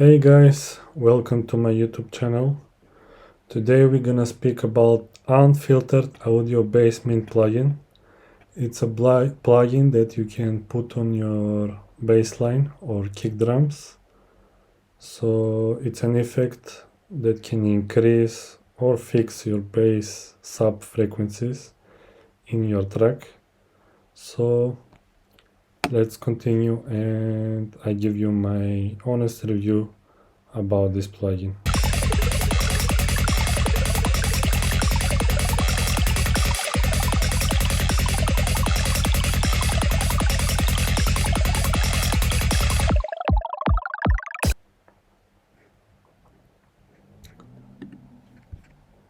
Hey guys, welcome to my YouTube channel. Today we're gonna speak about Unfiltered Audio Basement plugin. It's a plugin that you can put on your bass line or kick drums. So it's an effect that can increase or fix your bass sub frequencies in your track. So let's continue and I give you my honest review about this plugin.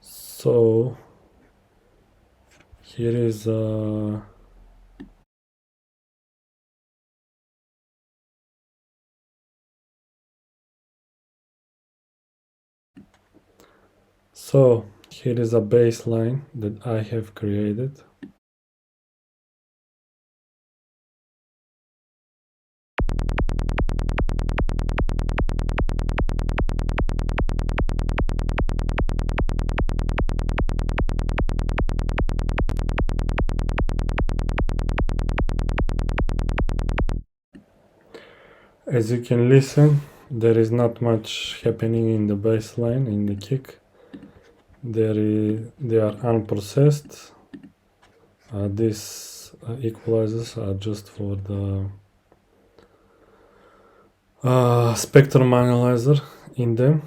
So here is a bass line that I have created. As you can listen, there is not much happening in the bass line, in the kick. They are unprocessed. These equalizers are just for the spectrum analyzer in them.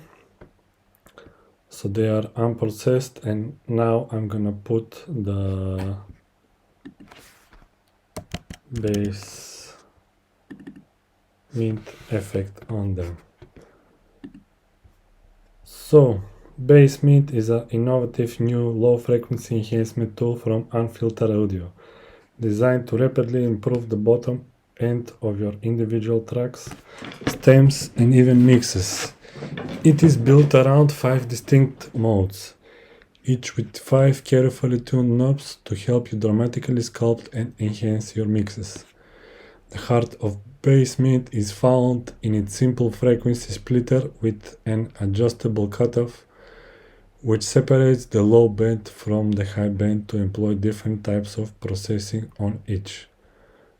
So they are unprocessed, and now I'm gonna put the bass mint effect on them. So, bass mint is an innovative new low-frequency enhancement tool from Unfiltered Audio, designed to rapidly improve the bottom end of your individual tracks, stems, and even mixes. It is built around 5 distinct modes, each with 5 carefully tuned knobs to help you dramatically sculpt and enhance your mixes. The heart of bass mint is found in its simple frequency splitter with an adjustable cutoff, which separates the low band from the high band to employ different types of processing on each.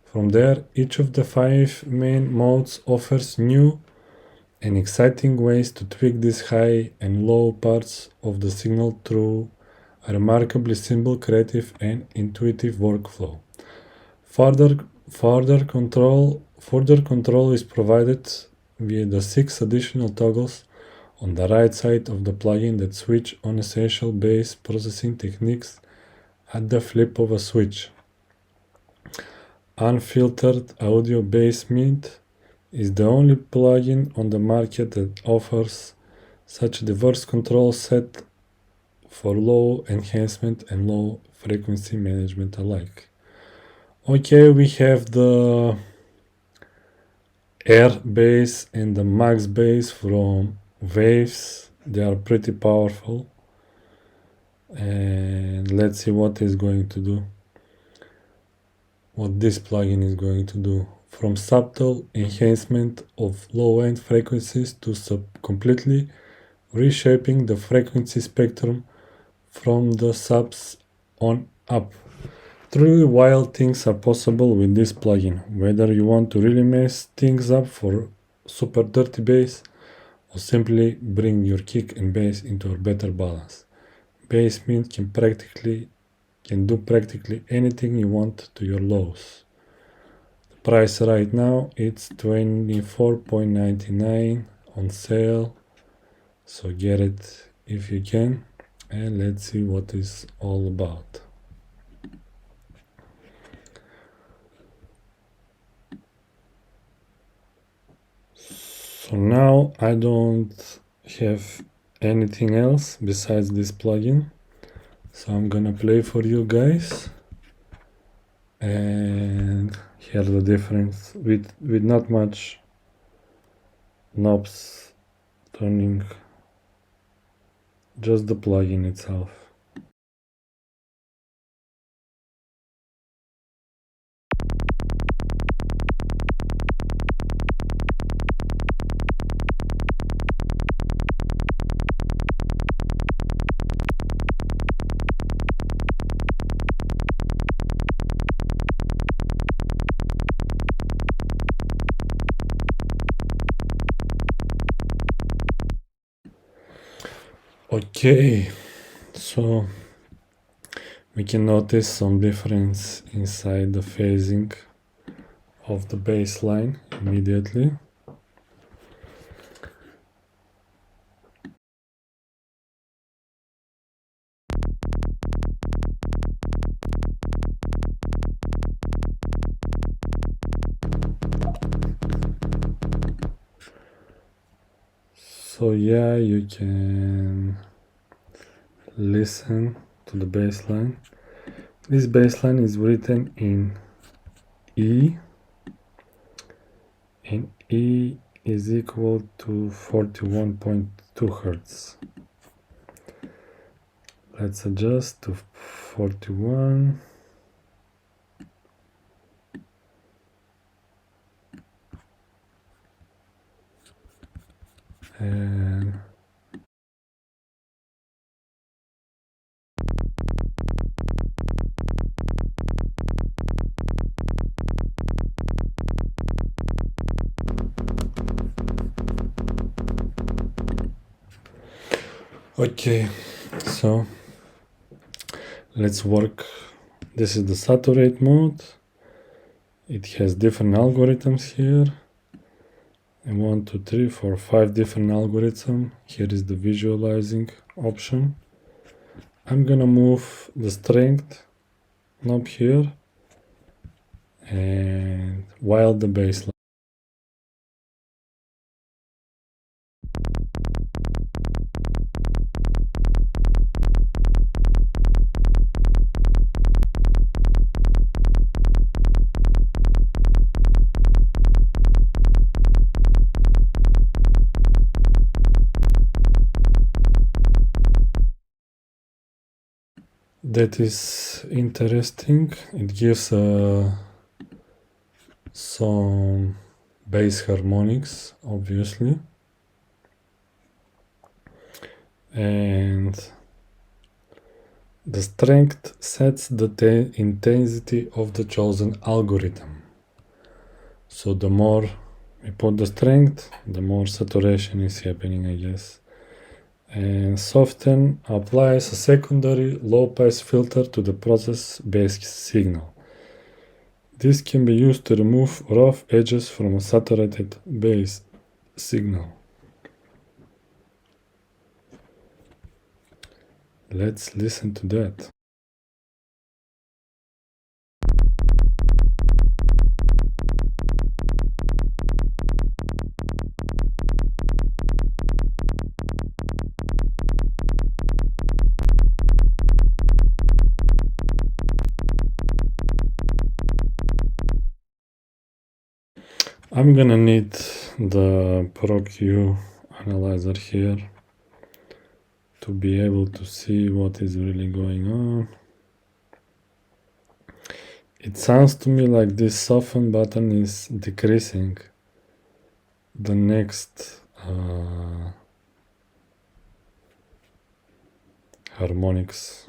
From there, each of the 5 main modes offers new and exciting ways to tweak these high and low parts of the signal through a remarkably simple, creative, and intuitive workflow. Further control is provided via the 6 additional toggles on the right side of the plugin that switch on essential bass processing techniques at the flip of a switch. Unfiltered Audio Bass Mint is the only plugin on the market that offers such a diverse control set for low enhancement and low frequency management alike. Okay, we have the air bass and the max bass from Waves. They are pretty powerful, and let's see what this plugin is going to do. From subtle enhancement of low-end frequencies to completely reshaping the frequency spectrum from the subs on up. Truly wild things are possible with this plugin, whether you want to really mess things up for super dirty bass or simply bring your kick and bass into a better balance. Bass mint can do practically anything you want to your lows. The price right now it's $24.99 on sale, so get it if you can, and let's see what it's all about. So now I don't have anything else besides this plugin, so I'm gonna play for you guys and hear the difference with not much knobs turning, just the plugin itself. Okay, so we can notice some difference inside the phasing of the baseline immediately. So yeah, you can listen to the baseline. This baseline is written in E, and E is equal to 41.2 Hertz. Let's adjust to 41. And okay, so let's work. This is the saturate mode. It has different algorithms here. And 1, 2, 3, 4, 5 different algorithms. Here is the visualizing option. I'm gonna move the strength knob here, and while the baseline. That is interesting. It gives some bass harmonics, obviously, and the strength sets the intensity of the chosen algorithm. So the more we put the strength, the more saturation is happening, I guess. And soften applies a secondary low-pass filter to the process bass signal. This can be used to remove rough edges from a saturated bass signal. Let's listen to that. I'm gonna need the ProQ analyzer here to be able to see what is really going on. It sounds to me like this soften button is decreasing the next harmonics.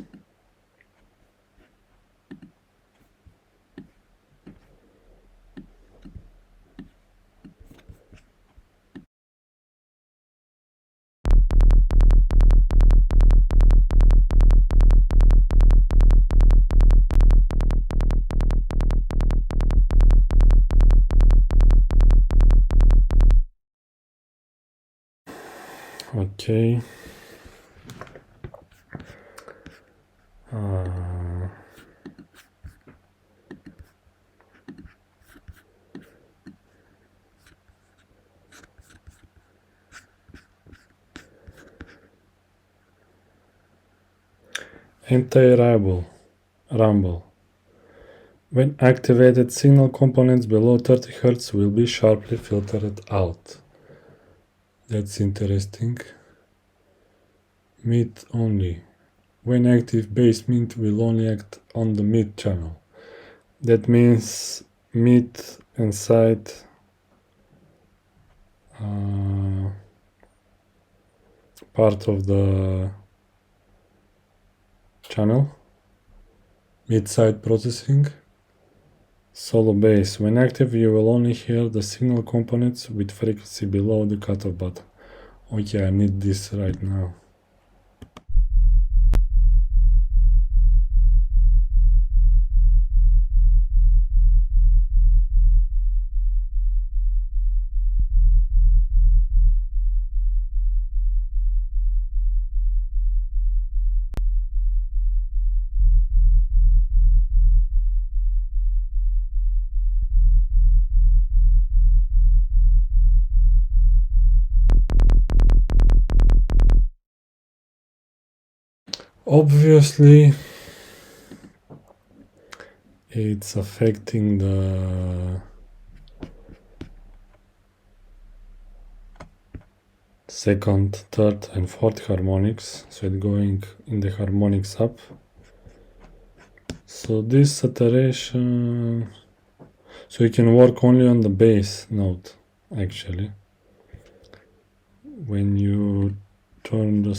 Okay. Anti-rumble. When activated, signal components below 30 Hz will be sharply filtered out. That's interesting. Mid only. When active, bass mid will only act on the mid channel. That means mid and side part of the channel. Mid-side processing. Solo bass. When active, you will only hear the signal components with frequency below the cutoff button. Okay, I need this right now. Obviously, it's affecting the second, third, and fourth harmonics, so it's going in the harmonics up. So this saturation, so you can work only on the bass note actually. When you turn the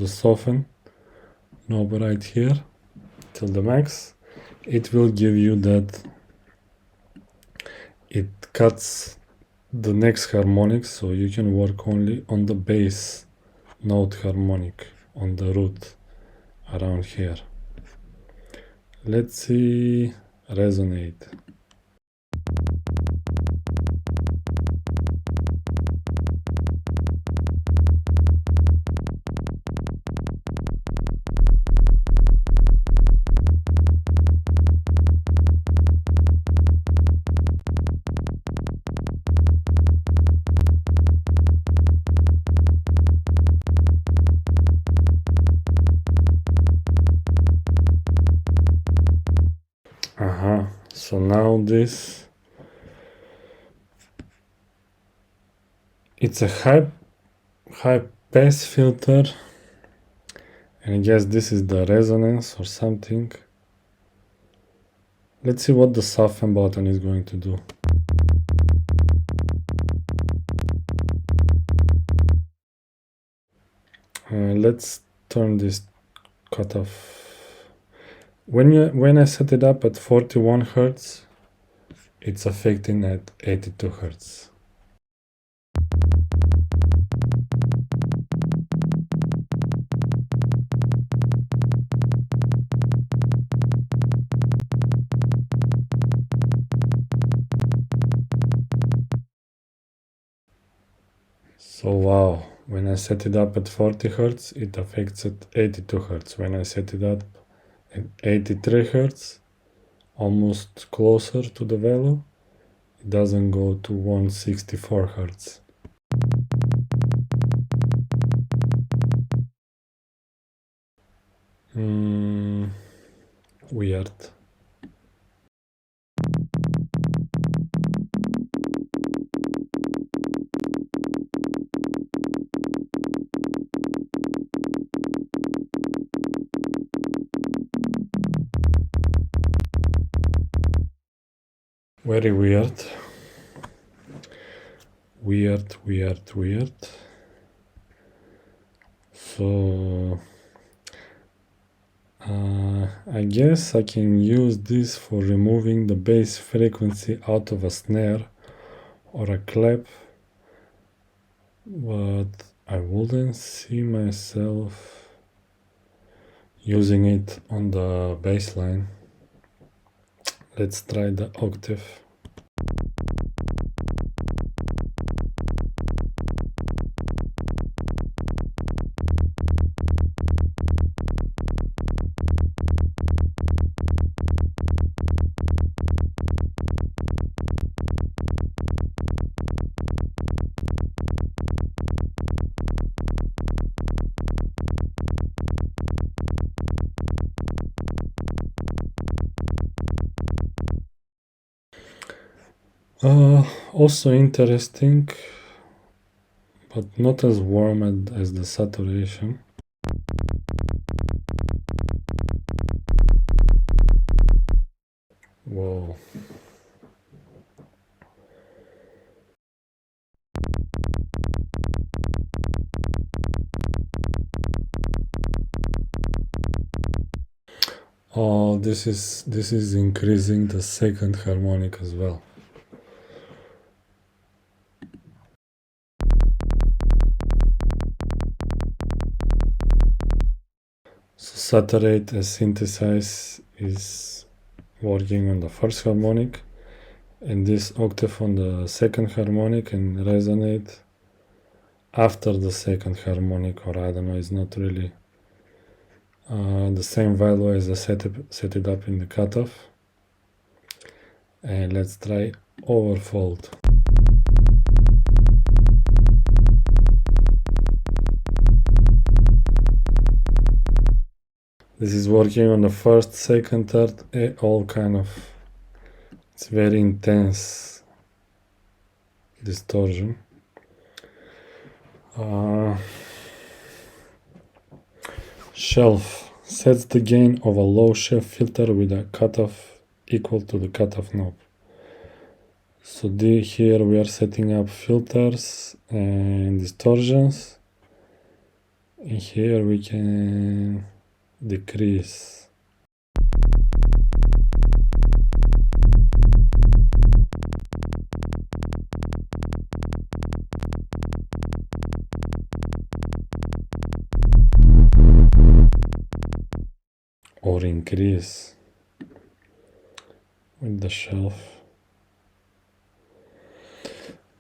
soften knob right here till the max, it will give you that it cuts the next harmonic, so you can work only on the bass note harmonic on the root around here. Let's see resonate. So now this, it's a high pass filter, and I guess this is the resonance or something. Let's see what the soften button is going to do. Let's turn this cutoff. When I set it up at 41 Hertz, it's affecting at 82 Hertz. So wow, when I set it up at 40 Hertz, it affects at 82 Hertz. When I set it up at 83 Hertz, almost closer to the value, it doesn't go to 164 Hertz. Weird. Very weird. Weird. So I guess I can use this for removing the bass frequency out of a snare or a clap, but I wouldn't see myself using it on the bass line. Let's try the octave. Also interesting, but not as warm as the saturation. Whoa. Oh, this is increasing the second harmonic as well. So saturate as synthesize is working on the first harmonic, and this octave on the second harmonic, and resonate after the second harmonic, or I don't know, it's not really the same value as I set it up in the cutoff. And let's try overfold. This is working on the first, second, third, all kind of, it's very intense distortion. Shelf sets the gain of a low shelf filter with a cutoff equal to the cutoff knob. So here we are setting up filters and distortions, and here we can decrease. Or increase with the shelf.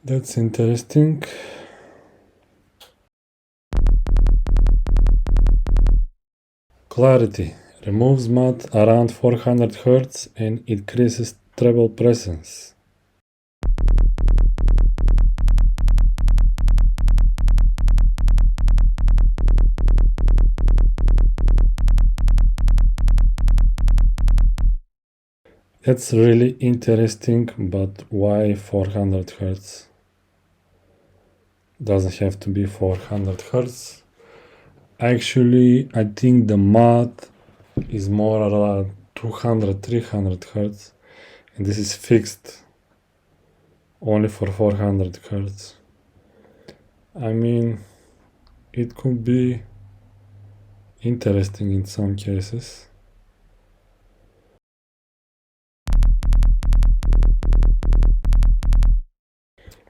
That's interesting. Clarity removes matte around 400 Hz and increases treble presence. That's really interesting, but why 400 Hz? Doesn't have to be 400 Hz. Actually, I think the matte is more around 200, 300 Hz, and this is fixed only for 400 Hz. I mean, it could be interesting in some cases.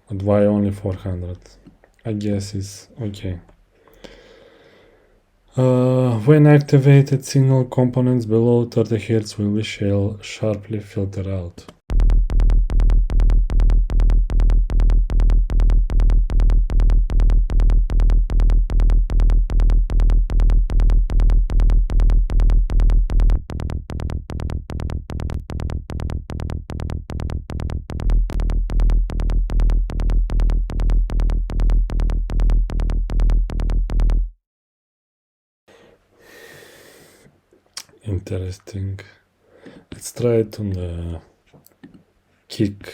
But why only 400? I guess it's okay. When activated, signal components below 30 Hz will be sharply filtered out. Interesting. Let's try it on the kick.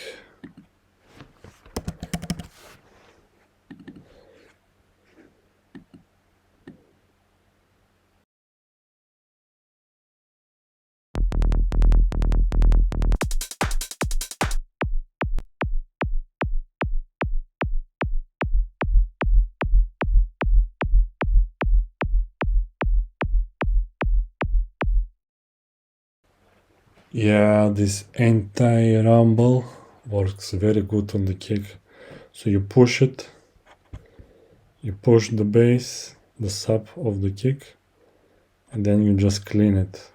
Yeah, this anti-rumble works very good on the kick. So you push it, you push the bass, the sub of the kick, and then you just clean it,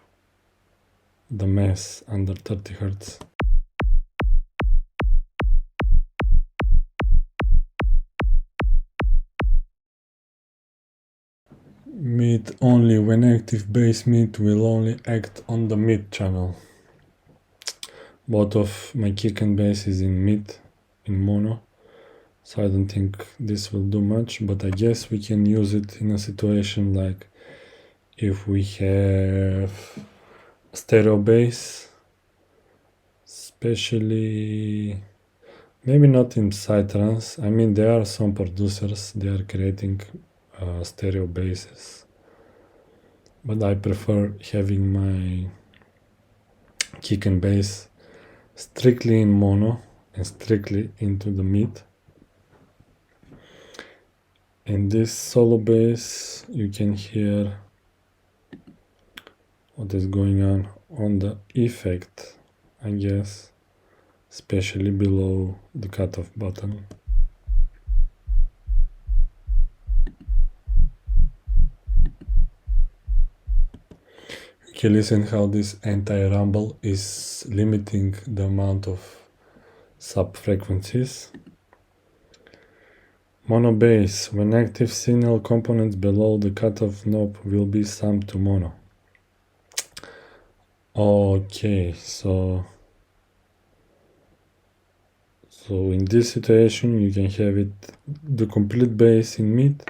the mess under 30 Hz. Mid only. When active, bass mid will only act on the mid channel. Both of my kick and bass is in mid, in mono, so I don't think this will do much, but I guess we can use it in a situation like if we have stereo bass, especially maybe not in psytrance. I mean, there are some producers, they are creating stereo basses, but I prefer having my kick and bass strictly in mono and strictly into the mid. In this solo bass you can hear what is going on the effect, I guess, especially below the cutoff button. You can listen how this anti-rumble is limiting the amount of sub-frequencies. Mono bass. When active, signal components below the cutoff knob will be summed to mono. Okay, so in this situation you can have it the complete bass in mid,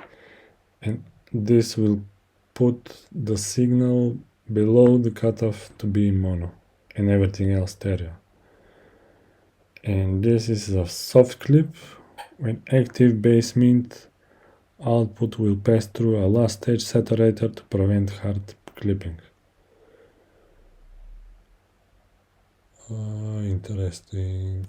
and this will put the signal below the cutoff to be mono and everything else stereo. And this is a soft clip. When active bass mint, output will pass through a last stage saturator to prevent hard clipping. Interesting.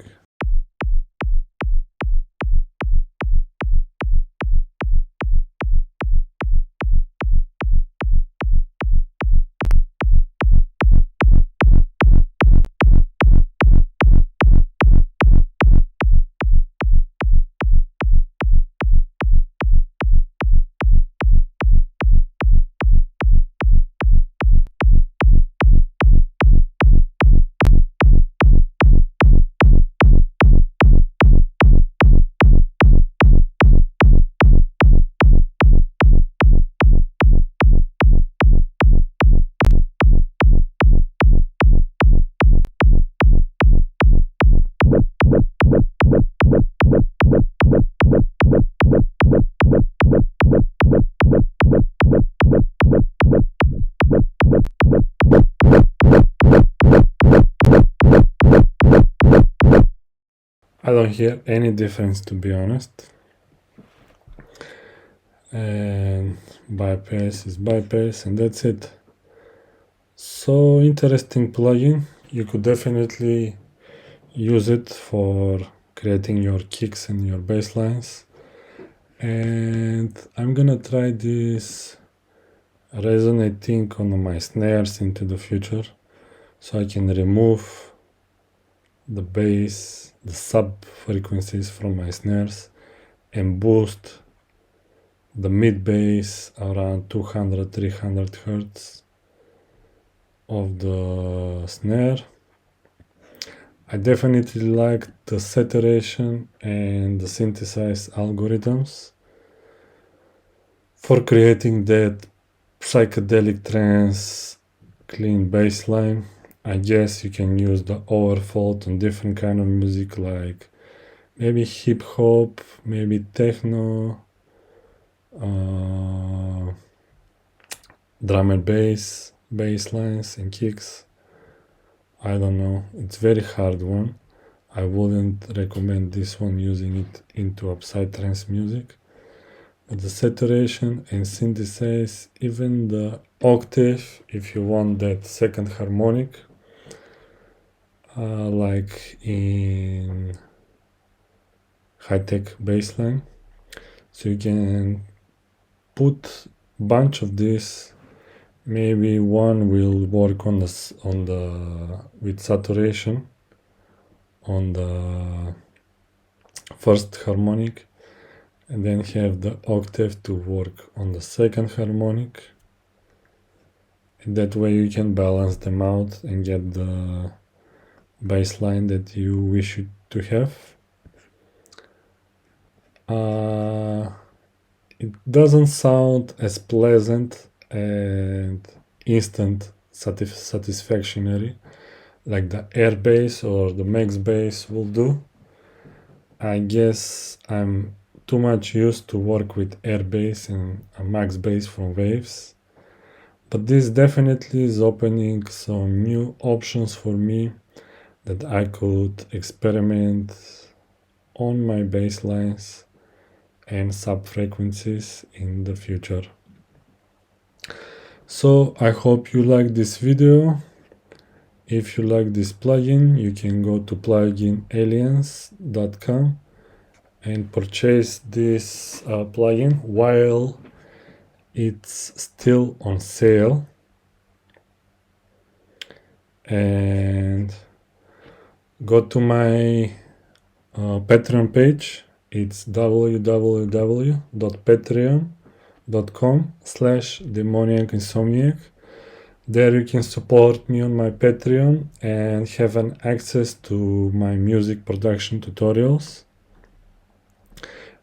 I don't hear any difference, to be honest. And bypass is bypass, and that's it. So interesting plugin. You could definitely use it for creating your kicks and your bass lines. And I'm gonna try this resonating on my snares into the future, so I can remove the bass, the sub frequencies from my snares and boost the mid bass around 200-300 Hertz of the snare. I definitely like the saturation and the synthesize algorithms for creating that psychedelic trance clean bass line. I guess you can use the overfold on different kind of music, like maybe hip hop, maybe techno, drum and bass lines and kicks. I don't know, it's very hard one. I wouldn't recommend this one using it into upside trance music. But the saturation and synthesize, even the octave, if you want that second harmonic, like in high-tech bassline. So you can put bunch of this. Maybe one will work on with saturation on the first harmonic, and then have the octave to work on the second harmonic. And that way you can balance them out and get the bass line that you wish it to have. It doesn't sound as pleasant and instant satisfactory like the air bass or the max bass will do. I guess I'm too much used to work with air bass and a max bass from Waves, but this definitely is opening some new options for me that I could experiment on my bass lines and sub frequencies in the future. So I hope you like this video. If you like this plugin, you can go to pluginaliens.com and purchase this plugin while it's still on sale. And go to my Patreon page. It's www.patreon.com/Demoniac Insomniac. There you can support me on my Patreon and have an access to my music production tutorials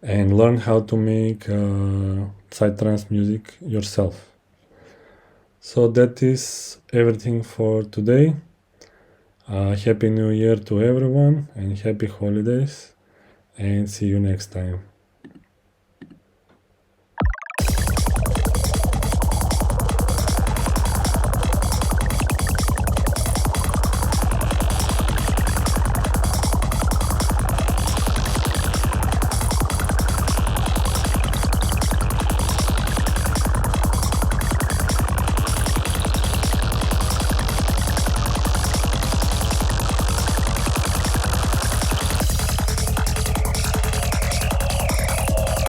and learn how to make psytrance music yourself. So that is everything for today. Happy New Year to everyone and happy holidays, and see you next time.